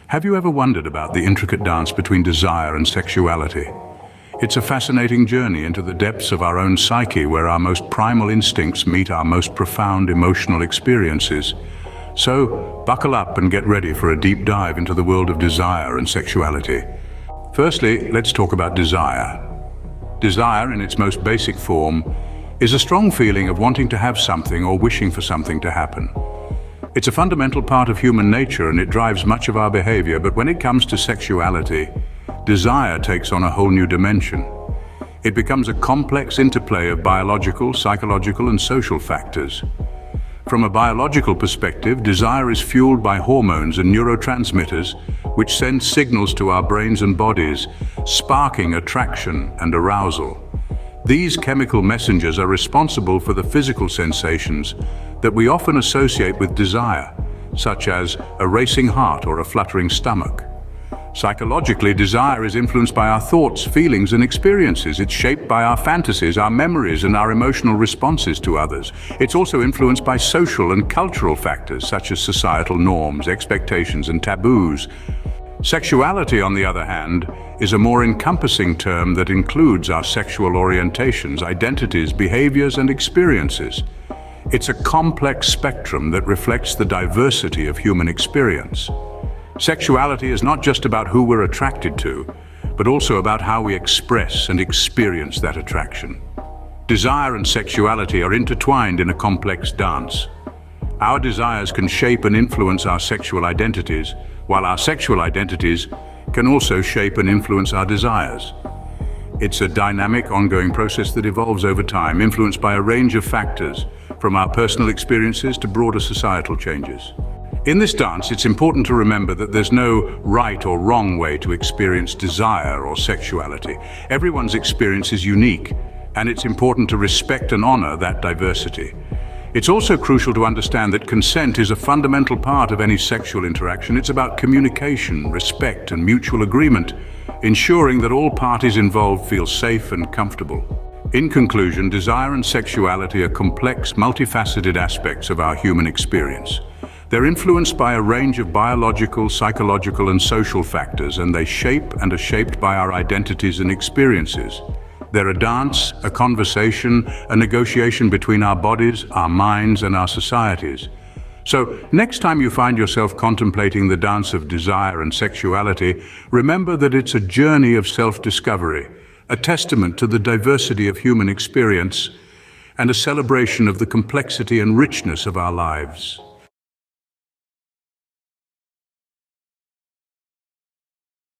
Have you ever wondered about the intricate dance between desire and sexuality? It's a fascinating journey into the depths of our own psyche, where our most primal instincts meet our most profound emotional experiences. So, buckle up and get ready for a deep dive into the world of desire and sexuality. Firstly, let's talk about desire. Desire, in its most basic form, is a strong feeling of wanting to have something or wishing for something to happen. It's a fundamental part of human nature and it drives much of our behavior, but when it comes to sexuality, desire takes on a whole new dimension. It becomes a complex interplay of biological, psychological, and social factors. From a biological perspective, desire is fueled by hormones and neurotransmitters, which send signals to our brains and bodies, sparking attraction and arousal. These chemical messengers are responsible for the physical sensations that we often associate with desire, such as a racing heart or a fluttering stomach. Psychologically, desire is influenced by our thoughts, feelings, and experiences. It's shaped by our fantasies, our memories, and our emotional responses to others. It's also influenced by social and cultural factors, such as societal norms, expectations, and taboos. Sexuality, on the other hand, is a more encompassing term that includes our sexual orientations, identities, behaviors, and experiences. It's a complex spectrum that reflects the diversity of human experience. Sexuality is not just about who we're attracted to, but also about how we express and experience that attraction. Desire and sexuality are intertwined in a complex dance. Our desires can shape and influence our sexual identities, while our sexual identities can also shape and influence our desires. It's a dynamic, ongoing process that evolves over time, influenced by a range of factors, from our personal experiences to broader societal changes. In this dance, it's important to remember that there's no right or wrong way to experience desire or sexuality. Everyone's experience is unique, and it's important to respect and honor that diversity. It's also crucial to understand that consent is a fundamental part of any sexual interaction. It's about communication, respect, and mutual agreement, ensuring that all parties involved feel safe and comfortable. In conclusion, desire and sexuality are complex, multifaceted aspects of our human experience. They're influenced by a range of biological, psychological, and social factors, and they shape and are shaped by our identities and experiences. They're a dance, a conversation, a negotiation between our bodies, our minds, and our societies. So, next time you find yourself contemplating the dance of desire and sexuality, remember that it's a journey of self-discovery, a testament to the diversity of human experience, and a celebration of the complexity and richness of our lives.